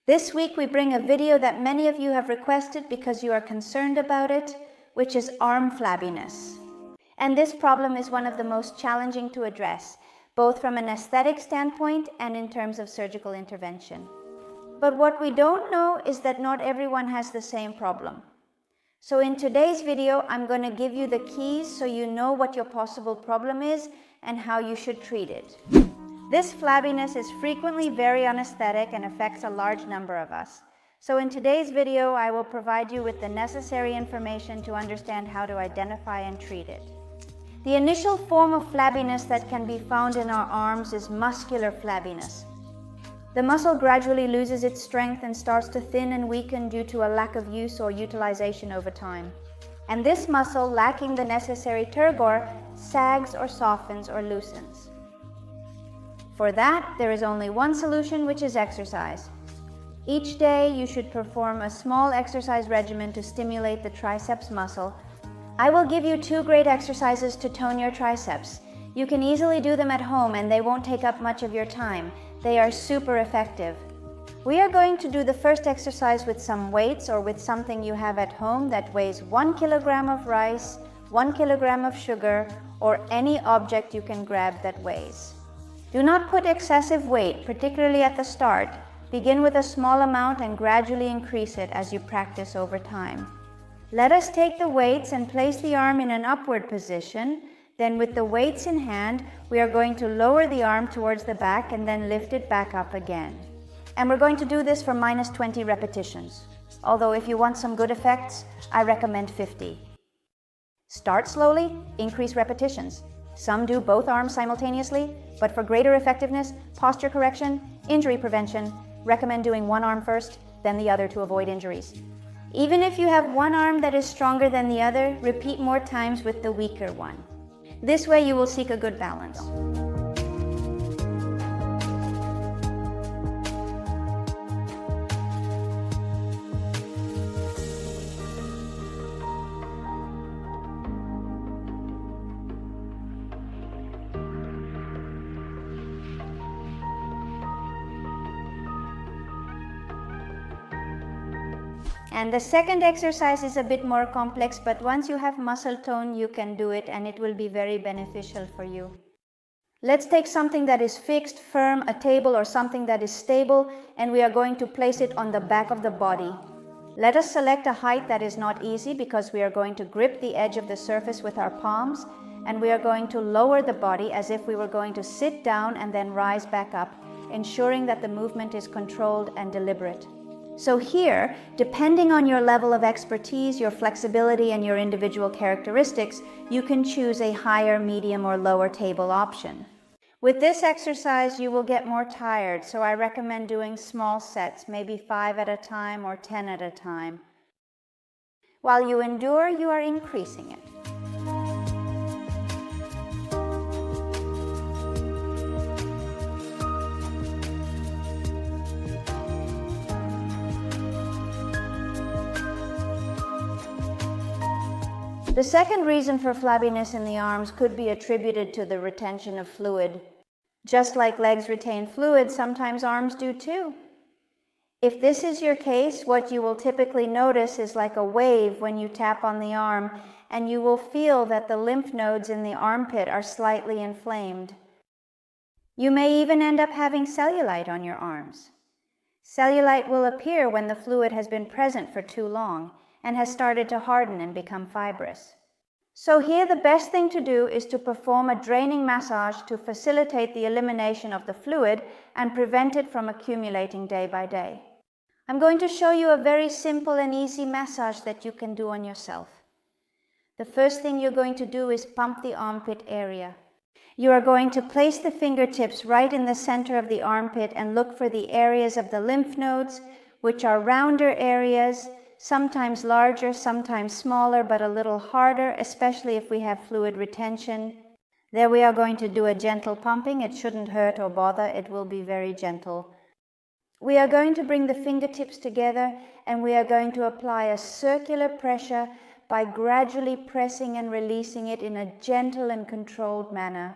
This week we bring a video that many of you have requested because you are concerned about it, which is arm flabbiness. And this problem is one of the most challenging to address, both from an aesthetic standpoint and in terms of surgical intervention. But what we don't know is that not everyone has the same problem. So in today's video, I'm going to give you the keys so you know what your possible problem is and how you should treat it. This flabbiness is frequently very unaesthetic and affects a large number of us. So in today's video, I will provide you with the necessary information to understand how to identify and treat it. The initial form of flabbiness that can be found in our arms is muscular flabbiness. The muscle gradually loses its strength and starts to thin and weaken due to a lack of use or utilization over time. And this muscle, lacking the necessary turgor, sags or softens or loosens. For that, there is only one solution, which is exercise. Each day, you should perform a small exercise regimen to stimulate the triceps muscle. I will give you 2 great exercises to tone your triceps. You can easily do them at home and they won't take up much of your time. They are super effective. We are going to do the first exercise with some weights or with something you have at home that weighs 1 kilogram of rice, 1 kilogram of sugar, or any object you can grab that weighs. Do not put excessive weight, particularly at the start. Begin with a small amount and gradually increase it as you practice over time. Let us take the weights and place the arm in an upward position. Then with the weights in hand, we are going to lower the arm towards the back and then lift it back up again. And we're going to do this for -20 repetitions. Although if you want some good effects, I recommend 50. Start slowly, increase repetitions. Some do both arms simultaneously, but for greater effectiveness, posture correction, injury prevention, recommend doing one arm first, then the other to avoid injuries. Even if you have one arm that is stronger than the other, repeat more times with the weaker one. This way you will seek a good balance. And the second exercise is a bit more complex, but once you have muscle tone, you can do it and it will be very beneficial for you. Let's take something that is fixed, firm, a table or something that is stable, and we are going to place it on the back of the body. Let us select a height that is not easy because we are going to grip the edge of the surface with our palms, and we are going to lower the body as if we were going to sit down and then rise back up, ensuring that the movement is controlled and deliberate. So here, depending on your level of expertise, your flexibility, and your individual characteristics, you can choose a higher, medium, or lower table option. With this exercise, you will get more tired, so I recommend doing small sets, maybe 5 at a time or 10 at a time. While you endure, you are increasing it. The second reason for flabbiness in the arms could be attributed to the retention of fluid. Just like legs retain fluid, sometimes arms do too. If this is your case, what you will typically notice is like a wave when you tap on the arm, and you will feel that the lymph nodes in the armpit are slightly inflamed. You may even end up having cellulite on your arms. Cellulite will appear when the fluid has been present for too long and has started to harden and become fibrous. So here the best thing to do is to perform a draining massage to facilitate the elimination of the fluid and prevent it from accumulating day by day. I'm going to show you a very simple and easy massage that you can do on yourself. The first thing you're going to do is pump the armpit area. You are going to place the fingertips right in the center of the armpit and look for the areas of the lymph nodes, which are rounder areas, sometimes larger, sometimes smaller, but a little harder, especially if we have fluid retention. There we are going to do a gentle pumping. It shouldn't hurt or bother. It will be very gentle. We are going to bring the fingertips together and we are going to apply a circular pressure by gradually pressing and releasing it in a gentle and controlled manner.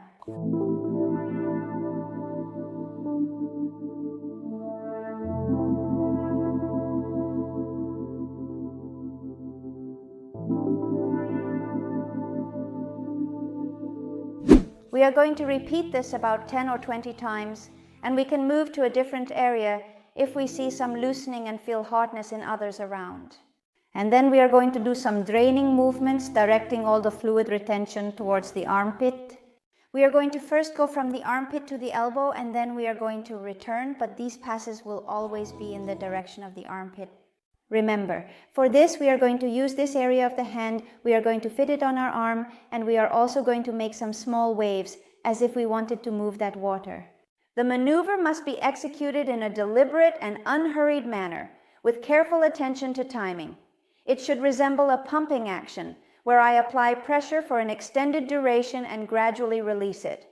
We are going to repeat this about 10 or 20 times, and we can move to a different area if we see some loosening and feel hotness in others around. And then we are going to do some draining movements, directing all the fluid retention towards the armpit. We are going to first go from the armpit to the elbow, and then we are going to return, but these passes will always be in the direction of the armpit. Remember, for this we are going to use this area of the hand, we are going to fit it on our arm, and we are also going to make some small waves, as if we wanted to move that water. The maneuver must be executed in a deliberate and unhurried manner, with careful attention to timing. It should resemble a pumping action, where I apply pressure for an extended duration and gradually release it.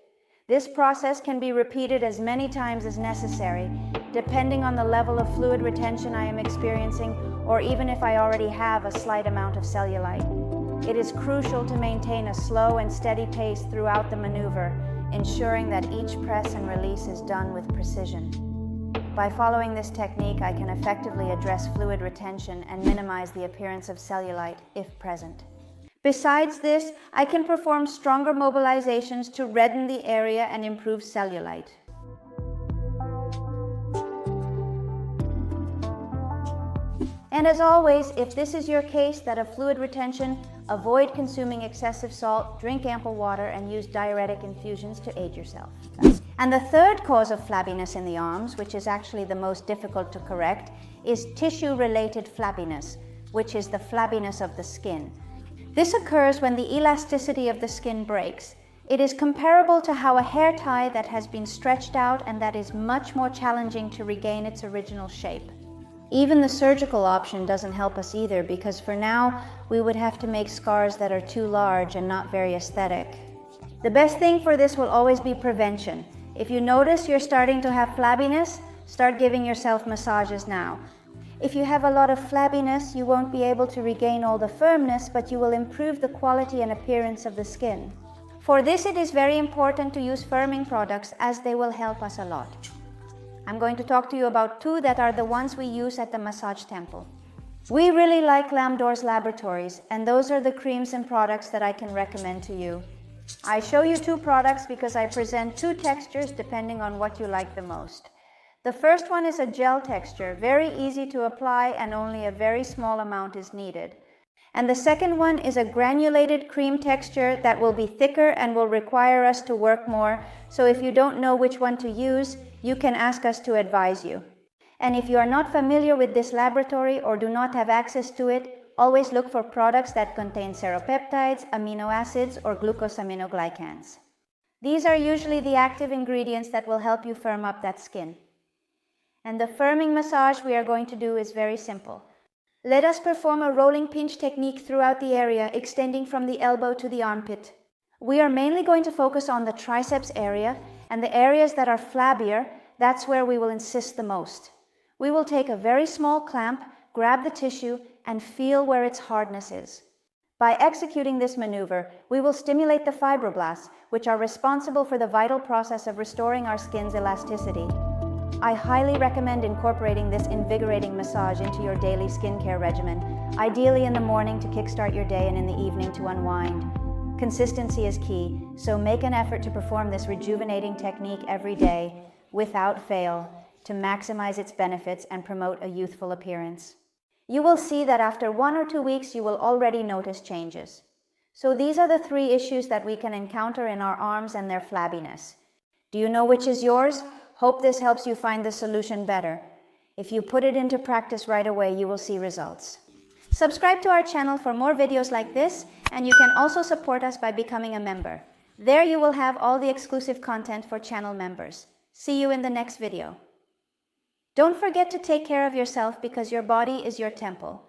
This process can be repeated as many times as necessary, depending on the level of fluid retention I am experiencing, or even if I already have a slight amount of cellulite. It is crucial to maintain a slow and steady pace throughout the maneuver, ensuring that each press and release is done with precision. By following this technique, I can effectively address fluid retention and minimize the appearance of cellulite if present. Besides this, I can perform stronger mobilizations to redden the area and improve cellulite. And as always, if this is your case that of fluid retention, avoid consuming excessive salt, drink ample water, and use diuretic infusions to aid yourself. And the third cause of flabbiness in the arms, which is actually the most difficult to correct, is tissue-related flabbiness, which is the flabbiness of the skin. This occurs when the elasticity of the skin breaks. It is comparable to how a hair tie that has been stretched out and that is much more challenging to regain its original shape. Even the surgical option doesn't help us either, because for now, we would have to make scars that are too large and not very aesthetic. The best thing for this will always be prevention. If you notice you're starting to have flabbiness, start giving yourself massages now. If you have a lot of flabbiness, you won't be able to regain all the firmness, but you will improve the quality and appearance of the skin. For this, it is very important to use firming products, as they will help us a lot. I'm going to talk to you about two that are the ones we use at the Massage Temple. We really like Lambdor's Laboratories, and those are the creams and products that I can recommend to you. I show you two products because I present two textures depending on what you like the most. The first one is a gel texture, very easy to apply and only a very small amount is needed. And the second one is a granulated cream texture that will be thicker and will require us to work more, so if you don't know which one to use, you can ask us to advise you. And if you are not familiar with this laboratory or do not have access to it, always look for products that contain seropeptides, amino acids, or glucosaminoglycans. These are usually the active ingredients that will help you firm up that skin. And the firming massage we are going to do is very simple. Let us perform a rolling pinch technique throughout the area, extending from the elbow to the armpit. We are mainly going to focus on the triceps area, and the areas that are flabbier, that's where we will insist the most. We will take a very small clamp, grab the tissue, and feel where its hardness is. By executing this maneuver, we will stimulate the fibroblasts, which are responsible for the vital process of restoring our skin's elasticity. I highly recommend incorporating this invigorating massage into your daily skincare regimen, ideally in the morning to kickstart your day and in the evening to unwind. Consistency is key, so make an effort to perform this rejuvenating technique every day, without fail, to maximize its benefits and promote a youthful appearance. You will see that after 1 or 2 weeks, you will already notice changes. So these are the 3 issues that we can encounter in our arms and their flabbiness. Do you know which is yours? Hope this helps you find the solution better. If you put it into practice right away, you will see results. Subscribe to our channel for more videos like this, and you can also support us by becoming a member. There you will have all the exclusive content for channel members. See you in the next video. Don't forget to take care of yourself, because your body is your temple.